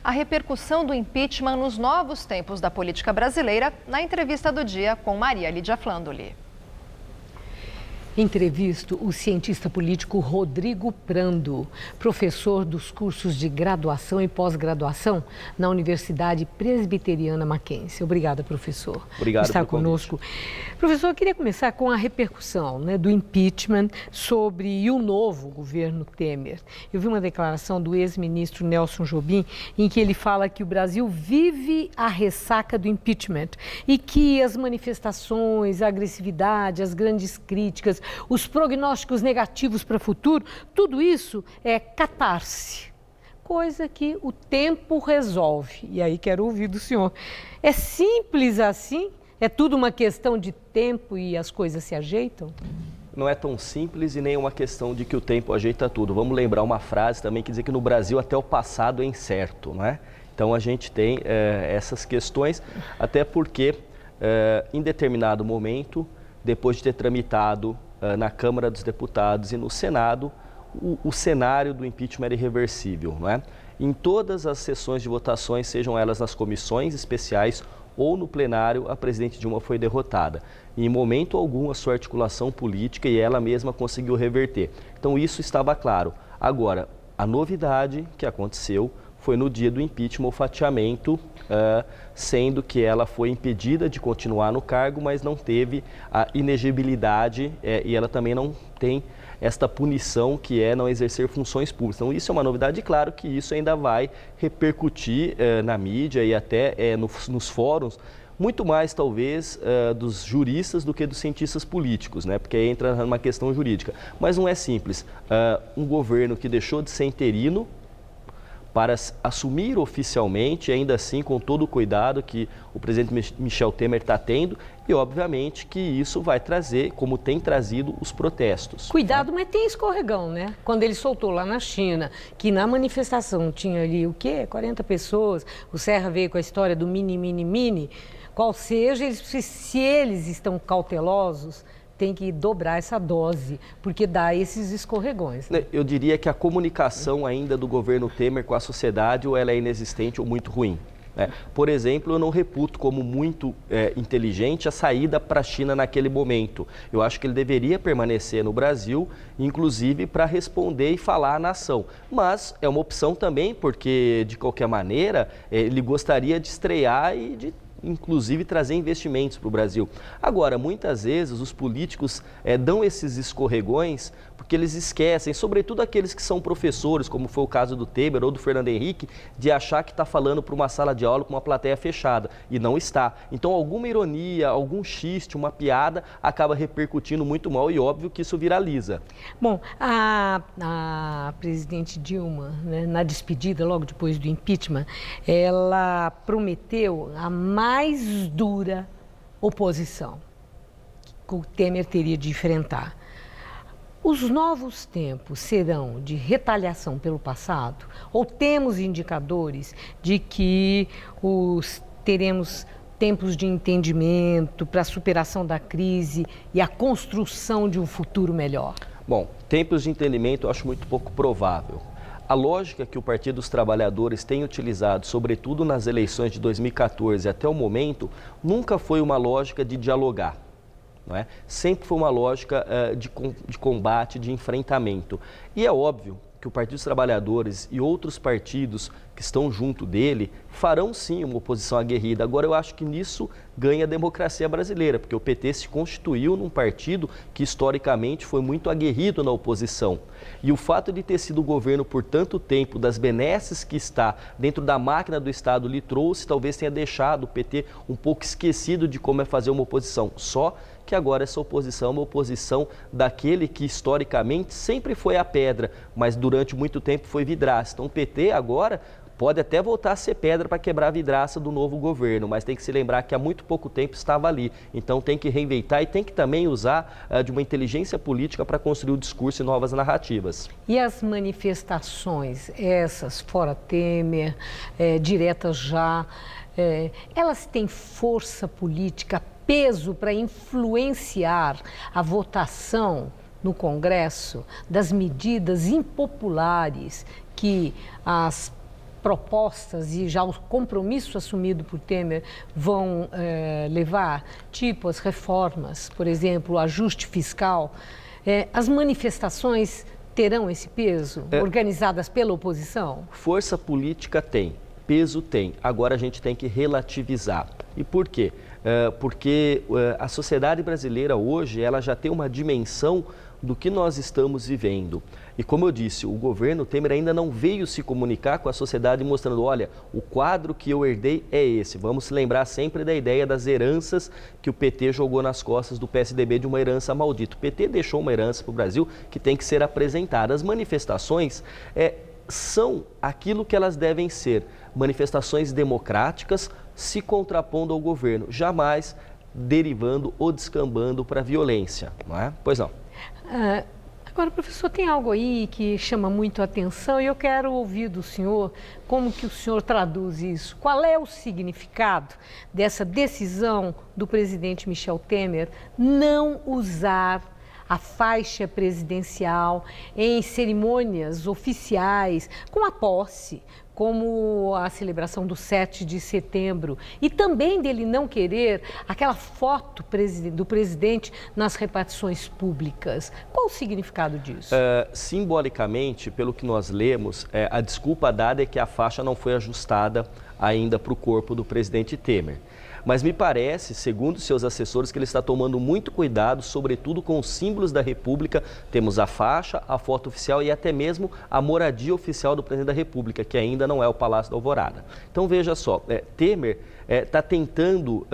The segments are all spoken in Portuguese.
a repercussão do impeachment nos novos tempos da política brasileira na entrevista do dia com Maria Lídia Flandoli. Entrevisto o cientista político Rodrigo Prando, professor dos cursos de graduação e pós-graduação na Universidade Presbiteriana Mackenzie. Obrigada, professor, Obrigado por estar conosco. Professor, eu queria começar com a repercussão, do impeachment sobre o novo governo Temer. Eu vi uma declaração do ex-ministro Nelson Jobim em que ele fala que o Brasil vive a ressaca do impeachment e que as manifestações, a agressividade, as grandes críticas, os prognósticos negativos para o futuro, tudo isso é catarse, coisa que o tempo resolve. E aí quero ouvir do senhor. É simples assim? É tudo uma questão de tempo e as coisas se ajeitam? Não é tão simples e nem uma questão de que o tempo ajeita tudo. Vamos lembrar uma frase também que diz que no Brasil até o passado é incerto, não é? Então a gente tem essas questões, até porque em determinado momento, depois de ter tramitado na Câmara dos Deputados e no Senado, o cenário do impeachment era irreversível, não é? Em todas as sessões de votações, sejam elas nas comissões especiais ou no plenário, a presidente Dilma foi derrotada. E, em momento algum, a sua articulação política e ela mesma conseguiu reverter. Então, isso estava claro. Agora, a novidade que aconteceu foi no dia do impeachment, o fatiamento, sendo que ela foi impedida de continuar no cargo, mas não teve a inegibilidade e ela também não tem esta punição que é não exercer funções públicas. Então isso é uma novidade e claro que isso ainda vai repercutir na mídia e até nos fóruns, muito mais talvez dos juristas do que dos cientistas políticos, né? Porque aí entra numa questão jurídica. Mas não é simples. Um governo que deixou de ser interino para assumir oficialmente, ainda assim com todo o cuidado que o presidente Michel Temer está tendo e obviamente que isso vai trazer, como tem trazido, os protestos. Cuidado, mas tem escorregão, né? Quando ele soltou lá na China, que na manifestação tinha ali o quê? 40 pessoas, o Serra veio com a história do mini, qual seja, se eles estão cautelosos, tem que dobrar essa dose, porque dá esses escorregões. Né? Eu diria que a comunicação ainda do governo Temer com a sociedade ou ela é inexistente ou muito ruim. Né? Por exemplo, eu não reputo como muito inteligente a saída para a China naquele momento. Eu acho que ele deveria permanecer no Brasil, inclusive para responder e falar à nação. Mas é uma opção também, porque de qualquer maneira ele gostaria de estrear e de inclusive trazer investimentos para o Brasil. Agora, muitas vezes os políticos dão esses escorregões porque eles esquecem, sobretudo aqueles que são professores, como foi o caso do Temer ou do Fernando Henrique, de achar que está falando para uma sala de aula com uma plateia fechada, e não está. Então, alguma ironia, algum xiste, uma piada, acaba repercutindo muito mal e óbvio que isso viraliza. Bom, a presidente Dilma, né, na despedida, logo depois do impeachment, ela prometeu a mais dura oposição que o Temer teria de enfrentar. Os novos tempos serão de retaliação pelo passado? Ou temos indicadores de que teremos tempos de entendimento para a superação da crise e a construção de um futuro melhor? Bom, tempos de entendimento eu acho muito pouco provável. A lógica que o Partido dos Trabalhadores tem utilizado, sobretudo nas eleições de 2014 até o momento, nunca foi uma lógica de dialogar. Não é? Sempre foi uma lógica de combate, de enfrentamento. E é óbvio que o Partido dos Trabalhadores e outros partidos que estão junto dele farão sim uma oposição aguerrida. Agora eu acho que nisso ganha a democracia brasileira, porque o PT se constituiu num partido que historicamente foi muito aguerrido na oposição. E o fato de ter sido o governo por tanto tempo, das benesses que está dentro da máquina do Estado lhe trouxe, talvez tenha deixado o PT um pouco esquecido de como é fazer uma oposição. Só que agora essa oposição é uma oposição daquele que historicamente sempre foi a pedra, mas durante muito tempo foi vidraça. Então o PT agora pode até voltar a ser pedra para quebrar a vidraça do novo governo, mas tem que se lembrar que há muito pouco tempo estava ali. Então tem que reinventar e tem que também usar de uma inteligência política para construir o discurso e novas narrativas. E as manifestações, essas fora Temer, diretas já, elas têm força política, peso para influenciar a votação no Congresso das medidas impopulares que as propostas e já o compromisso assumido por Temer vão levar, tipo as reformas, por exemplo, o ajuste fiscal, as manifestações terão esse peso, organizadas pela oposição? Força política tem, peso tem. Agora a gente tem que relativizar. E por quê? Porque a sociedade brasileira hoje ela já tem uma dimensão do que nós estamos vivendo. E como eu disse, o governo Temer ainda não veio se comunicar com a sociedade mostrando, olha, o quadro que eu herdei é esse. Vamos se lembrar sempre da ideia das heranças que o PT jogou nas costas do PSDB de uma herança maldita. O PT deixou uma herança para o Brasil que tem que ser apresentada. As manifestações são aquilo que elas devem ser, manifestações democráticas se contrapondo ao governo, jamais derivando ou descambando para a violência, não é? Pois não. Agora, professor, tem algo aí que chama muito a atenção e eu quero ouvir do senhor como que o senhor traduz isso. Qual é o significado dessa decisão do presidente Michel Temer não usar a faixa presidencial em cerimônias oficiais, com a posse, como a celebração do 7 de setembro, e também dele não querer aquela foto do presidente nas repartições públicas? Qual o significado disso? Simbolicamente, pelo que nós lemos, a desculpa dada é que a faixa não foi ajustada ainda para o corpo do presidente Temer. Mas me parece, segundo seus assessores, que ele está tomando muito cuidado, sobretudo com os símbolos da República. Temos a faixa, a foto oficial e até mesmo a moradia oficial do presidente da República, que ainda não é o Palácio da Alvorada. Então veja só, Temer está tentando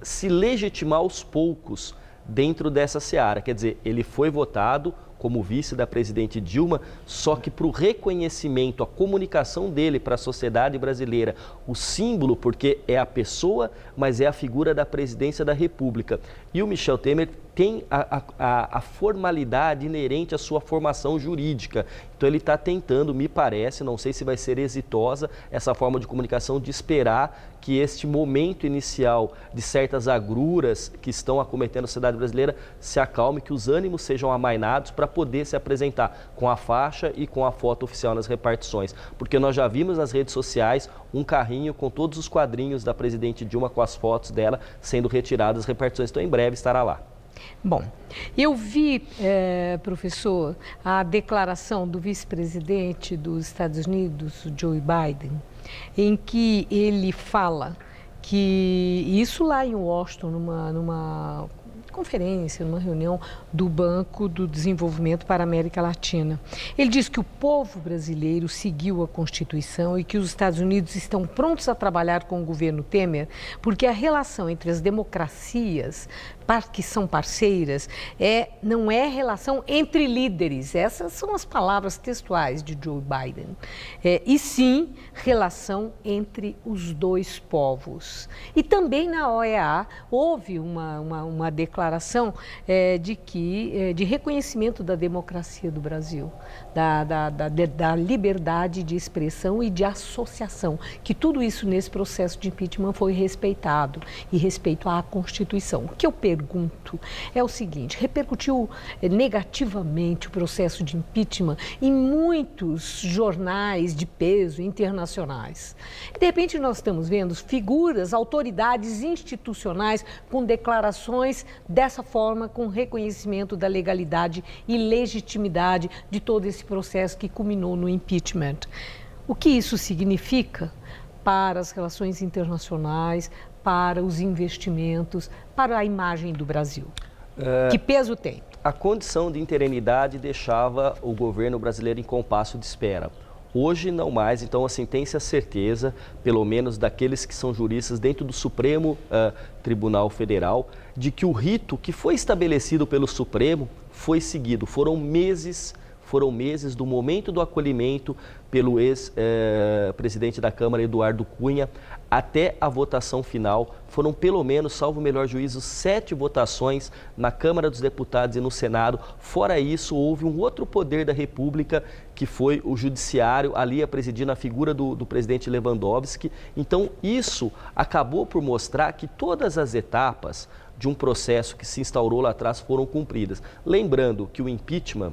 se legitimar aos poucos dentro dessa seara. Quer dizer, ele foi votado como vice da presidente Dilma, só que para o reconhecimento, a comunicação dele para a sociedade brasileira, o símbolo, porque é a pessoa, mas é a figura da presidência da República. E o Michel Temer tem a formalidade inerente à sua formação jurídica. Então ele está tentando, me parece, não sei se vai ser exitosa essa forma de comunicação, de esperar que este momento inicial de certas agruras que estão acometendo a sociedade brasileira se acalme, que os ânimos sejam amainados para poder se apresentar com a faixa e com a foto oficial nas repartições. Porque nós já vimos nas redes sociais um carrinho com todos os quadrinhos da presidente Dilma com as fotos dela sendo retiradas das repartições. Então em breve estará lá. Bom, eu vi, professor, a declaração do vice-presidente dos Estados Unidos, Joe Biden, em que ele fala que isso lá em Washington, numa conferência, numa reunião do Banco do Desenvolvimento para a América Latina. Ele diz que o povo brasileiro seguiu a Constituição e que os Estados Unidos estão prontos a trabalhar com o governo Temer, porque a relação entre as democracias que são parceiras não é relação entre líderes, essas são as palavras textuais de Joe Biden, e sim relação entre os dois povos. E também na OEA houve uma declaração de reconhecimento da democracia do Brasil, da liberdade de expressão e de associação, que tudo isso nesse processo de impeachment foi respeitado e respeito à Constituição. O que eu pergunto é o seguinte: repercutiu negativamente o processo de impeachment em muitos jornais de peso internacionais. De repente nós estamos vendo figuras, autoridades institucionais com declarações dessa forma, com reconhecimento da legalidade e legitimidade de todo esse processo que culminou no impeachment. O que isso significa para as relações internacionais, para os investimentos, para a imagem do Brasil? Que peso tem? A condição de interinidade deixava o governo brasileiro em compasso de espera. Hoje não mais, então assim, tem-se a certeza, pelo menos daqueles que são juristas dentro do Supremo Tribunal Federal, de que o rito que foi estabelecido pelo Supremo foi seguido. Foram meses do momento do acolhimento pelo ex-presidente da Câmara, Eduardo Cunha, até a votação final. Foram pelo menos, salvo o melhor juízo, 7 votações na Câmara dos Deputados e no Senado. Fora isso, houve um outro poder da República, que foi o Judiciário, ali a presidir na figura do presidente Lewandowski. Então, isso acabou por mostrar que todas as etapas de um processo que se instaurou lá atrás foram cumpridas. Lembrando que o impeachment,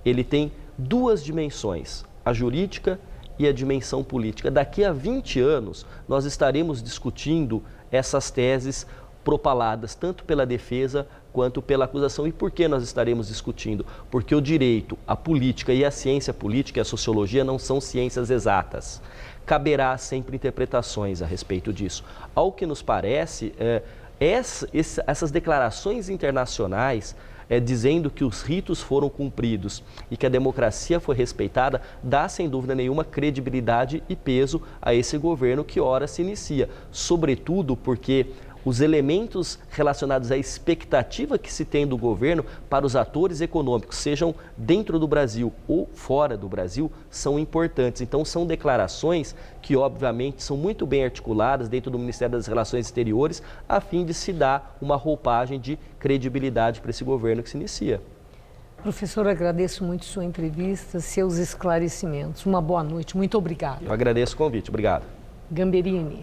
ele tem duas dimensões, a jurídica e a dimensão política. Daqui a 20 anos, nós estaremos discutindo essas teses propaladas, tanto pela defesa quanto pela acusação. E por que nós estaremos discutindo? Porque o direito, a política e a ciência política e a sociologia não são ciências exatas. Caberá sempre interpretações a respeito disso. Ao que nos parece, essas declarações internacionais dizendo que os ritos foram cumpridos e que a democracia foi respeitada, dá sem dúvida nenhuma credibilidade e peso a esse governo que ora se inicia. Sobretudo porque os elementos relacionados à expectativa que se tem do governo para os atores econômicos, sejam dentro do Brasil ou fora do Brasil, são importantes. Então, são declarações que, obviamente, são muito bem articuladas dentro do Ministério das Relações Exteriores, a fim de se dar uma roupagem de credibilidade para esse governo que se inicia. Professor, agradeço muito sua entrevista, seus esclarecimentos. Uma boa noite, muito obrigado. Eu agradeço o convite, obrigado. Gamberini.